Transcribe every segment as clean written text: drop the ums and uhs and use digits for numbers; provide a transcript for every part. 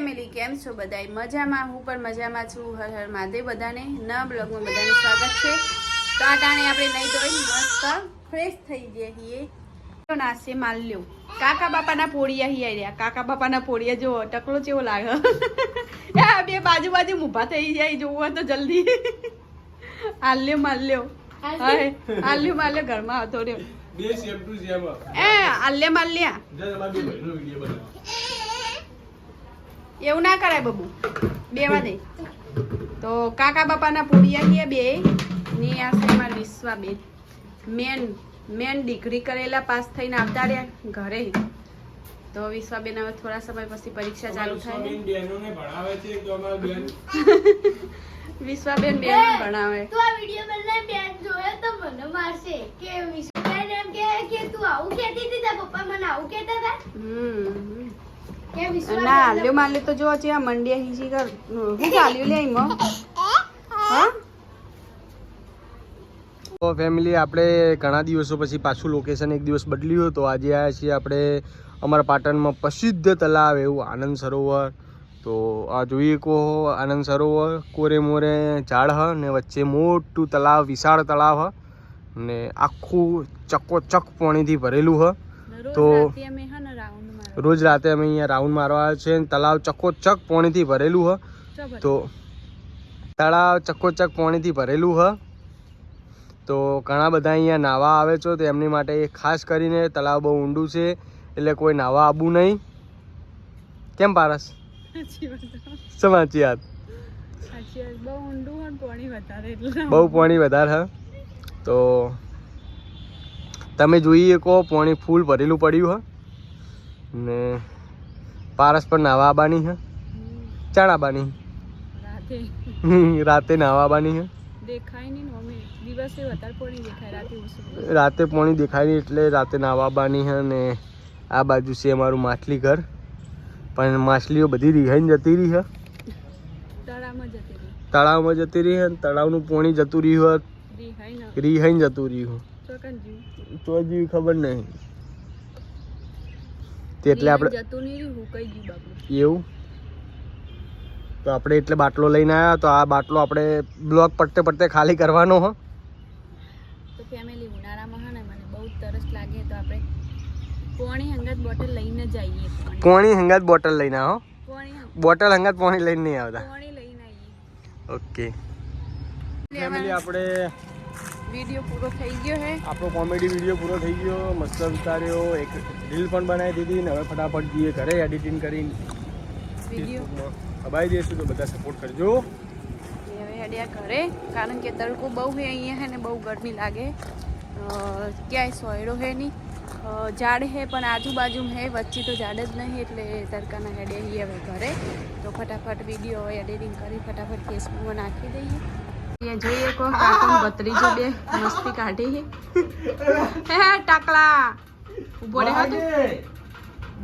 Family કેમ છો બધાય મજામાં? હું પણ મજામાં છું. હર હર મહાદેવ બધાને. નવા બ્લોગમાં બધાનું સ્વાગત છે. તો આ ટાણે આપણે નહીં ધોઈ મસ્ત ફ્રેશ થઈ જઈએ. તો નાસે માલ લ્યો. કાકા બાપાના પોળિયા હી રહ્યા. કાકા બાપાના પોળિયા જો ટકલો કેવો લાગે. બે બાજુ બાજુ ઊભા થઈ જાય જોવો તો જલ્દી. આલ્યો માલ્યો. હાય આલ્યો માલ્યો ઘરમાં આવતો રહ્યો. બે સેમ ટુ સેમ. આલ્યા માલ્યા. એવું ના કરાય બબુ, બેવા દે. તો કાકા બાપાના પોળિયા છે બે ને આ છે મારા વિશ્વાબેન. મેન ડિગ્રી કરેલા પાસ થઈને આવતા રહ્યા ઘરે. તો વિશ્વાબેન હવે થોડા સમય પછી પરીક્ષા ચાલુ થાય. વિશ્વાબેન બેન ભણાવે. તો આ વિડિયો બનાવીને બેન જોયે તો મને મારશે કે વિશ્વાબેન એમ કે તું આવું કહેતી હતી તારા પપ્પા મને આવું કહેતા હતા. કે વિશ્વાબેન ના લ્યો માલે તો જો છે આ મંડિયા હીજી કર હું ચાલ્યો લે ઈમો. હા તો ફેમિલી આપણે ઘણા દિવસો પછી પાછું લોકેશન એક દિવસ બદલ્યું. તો આજે આવ્યા છીએ આપણે અમારા પાટણમાં પ્રસિદ્ધ તલાવ એવું આનંદ સરોવર. તો આ જોઈએ કહો આનંદ સરોવર કોરે મોરે ઝાડ હ ને વચ્ચે મોટું તલાવ વિશાળ તલાવ હ ને આખું ચકોચક પાણીથી ભરેલું હ. તો રોજ રાતે અમે અહીંયા રાઉન્ડ મારવા આવ્યા છે. તલાવ ચકોચક પાણીથી ભરેલું હ. તો તળાવ ચકોચક પાણીથી ભરેલું હ. તો ઘણા બધા અહીંયા નાહવા આવે છે. તો એમની માટે ખાસ કરીને તળાવ બહુ ઊંડું છે એટલે કોઈ નાહવા આવવું નહીં. કેમ પારસ? સાચી વાત. બહુ પાણી વધારે હ. તો તમે જોઈએ કહો પાણી ફૂલ ભરેલું પડ્યું હ ને પારસ પર નાહવા આવવાની હ. ચાણ આવવાની રાતે નાહવા આવવાની હ. રાતે પાણી દેખાય નહીં એટલે રાતે નાહવા આવવાની હ. ને આ બાજુ છે અમારું માછલી ઘર. પણ માછલીઓ બધી રિહાઈને જતી રહી હ. તળાવમાં જતી રહી હ. તળાવનું પાણી જતું રહ્યું રિહાઈને જતું રહ્યું. તો હજી ખબર નહીં. એટલે આપણે એવું તો આપણે એટલે બાટલો લઈને આવ્યા. તો આ બાટલો આપણે બ્લોક પડતે પડતે ખાલી કરવાનો હ. તો ફેમિલી ઉનાળામાં હે ને મને બહુ તરસ લાગે તો આપણે પાણી હંગાત બોટલ લઈને જઈએ. પાણી હંગાત બોટલ લઈને આવો. બોટલ હંગાત પાણી લઈને નહીં આવતા. પાણી લઈને આવીએ. ઓકે ફેમિલી આપણે વિડિયો પૂરો થઈ ગયો હે. આપણો કોમેડી વિડીયો પૂરો થઈ ગયો. મસ્ત ઉતાર્યો. એક રીલ પણ બનાવી દીધી ને હવે ફટાફટ જઈએ ઘરે એડિટિંગ કરીને વિડીયો અબાઈ દઈશું. તો બધા સપોર્ટ કરજો. હવે હેડ્યા ઘરે કારણ કે તડકો બહુ હે અહીંયા હે ને બહુ ગરમી લાગે. ક્યાંય સોયડો હે નહીં. ઝાડ હે પણ આજુબાજુ હે વચ્ચે તો ઝાડ જ નહીં એટલે તડકાના હેડે હી હવે ઘરે. તો ફટાફટ વિડીયો હવે એડિટિંગ કરી ફટાફટ ફેસબુકમાં નાખી દઈએ. અહીંયા જોઈએ કો કાકુન ભત્રીજો બે મસ્તી કાઢી હે ટકલા ઉભો રહે હતો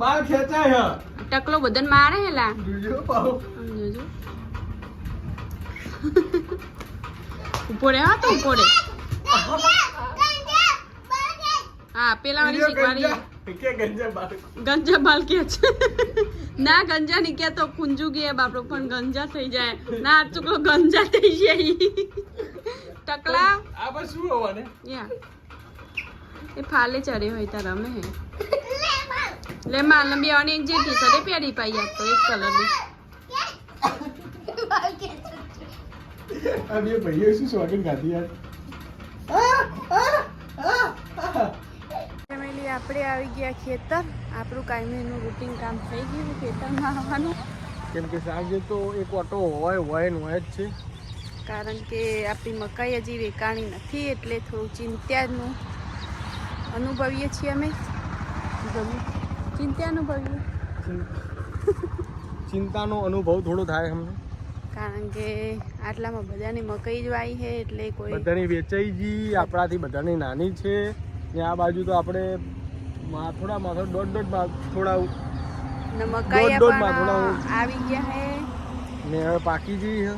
બાર ખેંચાય હ. ટકલો બદન મારે હેલા જોજો ઉભો રહે હતો ઉભો રહે. હા પેલા વાળી શીખવાડી ગંજા બાલ કે છે. ના ગંજા નહીં કે તો કુંજુ ગયા બાપડો પણ ગંજા થઈ જાય. ના ચૂકલો ગંજા થઈ જાય. ટકલા આ પર શું હોવાને યા એ ફાલે ચડે હોય તાર રમે હે લે માલ બે અને એક જે ટી-શર્ટ પહેરી પાઈ તો એક કલરની આ બે ભાઈઓ શું શોખીન ગાતી યાર. ફેમિલી આપણે આવી ગયા ખેતર. આપણું કાયમીનું રૂટીન કામ થઈ ગયું ખેતરમાં આવવાનું. કેમ કે સાંજે તો એક ઓટો હોય જ છે. કારણ કે આપણી મકાઈ હજી વેકાણી નથી એટલે થોડું ચિંતાનું અનુભવીએ છીએ અમે. ચિંતા અનુભવીએ ચિંતાનો અનુભવ થોડો થાય અમને. કારણ કે આટલામાં બધાની મકાઈ જ વાવી છે એટલે કોઈ બધાની વેચાઈ ગઈ. આપણાથી બધાની નાની છે ને આ બાજુ તો આપણે થોડા દોઢ થોડા મકાઈ પણ આવી ગયા હે ને હવે પાકી ગઈ છે.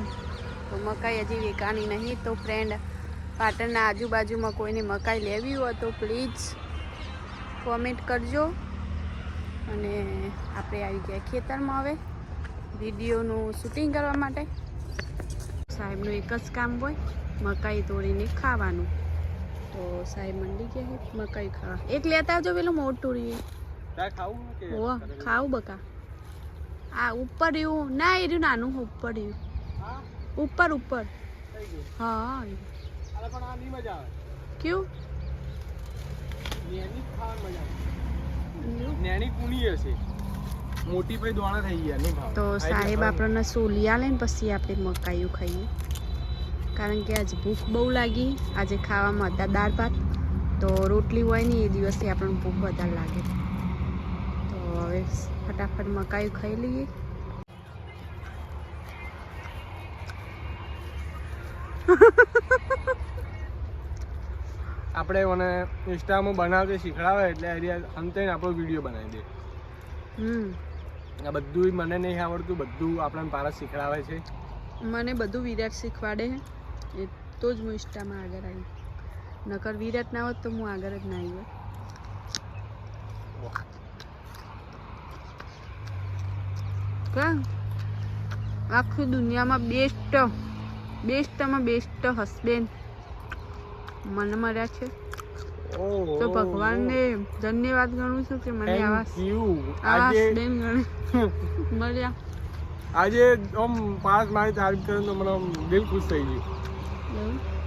તો મકાઈ હજી વેકાણી નહીં. તો ફ્રેન્ડ પાટણના આજુબાજુમાં કોઈને મકાઈ લેવી હોય તો પ્લીઝ કોમેન્ટ કરજો. અને આપણે આવી ગયા ખેતરમાં હવે વિડીયોનું શૂટિંગ કરવા માટે. સાહેબનું એક જ કામ હોય, મકાઈ તોડીને ખાવાનું. તો સાહેબ મંડી ગયા છે મકાઈ ખાવા. એક લેતા આવજો પેલું મોટું રહ્યું. ઓ ખાવું બકા. આ ઉપર રહ્યું ના, એ રહ્યું નાનું ઉપર રહ્યું. ઉપર ઉપર હા. ક્યું મોટી પછી દોણા થઈ ગયા નહીં ભાવ. તો સાહેબ આપણને સોલિયા લઈને પછી આપણે મકાઈઓ ખાઈએ, કારણ કે આજે ભૂખ બહુ લાગી. આજે ખાવામાં હતા દાળ ભાત, તો રોટલી હોય ને એ દિવસે આપણને ભૂખ વધારે લાગે. તો હવે ફટાફટ મકાઈ ખાઈ લઈએ. આપણે મને ઇન્સ્ટામાં બનાવતે શીખડાવે એટલે અંતે આપણો વિડીયો બનાવી દે. આ બધું મને નહીં આવડતું, બધું આપણને પારસ શીખડાવે છે. મને બધું વિરાટ શીખવાડે છે, એ તો જ હું ઇન્સ્ટામાં આગળ આવી. નકર વિરાટ ના હોત તો હું આગળ જ ના આવી હોત. આખી દુનિયામાં બેસ્ટમાં બેસ્ટ હસબેન્ડ મને મળ્યા છે. તો ભગવાનને ધન્યવાદ ગણું છું કે મને આવા હસબેન્ડ મળ્યા. આજે આમ પારસ મારી તારીફ કરે તો મને દિલ ખુશ થઈ ગયું.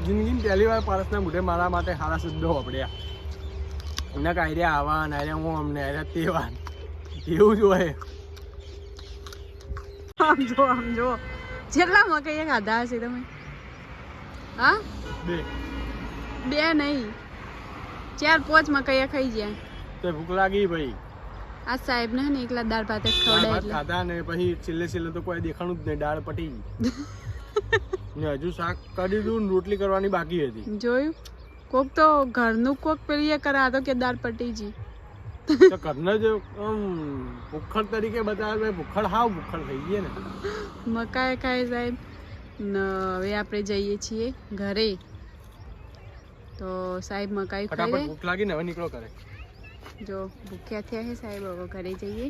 જિંદગીની પહેલી વાર પારસના મોઢે મારા માટે સારા શબ્દો વાપર્યા. એના કાયર્યા આવા નાર્યા હું અમને આર્યા તેવા એવું જ હોય. આમ જો જેટલા મકાઈ ખાધા હશે તમે? હા, બે નહીં 4-5 મકાઈ ખાઈ ગયા. તો ભૂખ લાગી ભાઈ. આ સાહેબ ને એકલા દાળ ભાત જ ખવડાય એટલે ખાધા ને પછી છેલ્લે તો કોઈ દેખાણું જ નહીં. દાળ પટી ને હજુ શાક કરી દીધું, રોટલી કરવાની બાકી હતી. જોયું, કોક તો ઘરનું કોક પેલી કરા તો કે દાળ પટી જી. તો ઘરના જ ભૂખડ તરીકે બતાવે. ભૂખડ હાવ ભૂખડ થઈ ગઈ ને. મકાઈ ખાય સાહેબ ને હવે આપણે જઈએ છીએ ઘરે. તો સાહેબ મકાઈ ખાઈ લે. ભૂખ લાગી ને હવે નીકળો કરે. જો ભૂખ્યા થયા છે સાહેબ, હવે ઘરે જઈએ.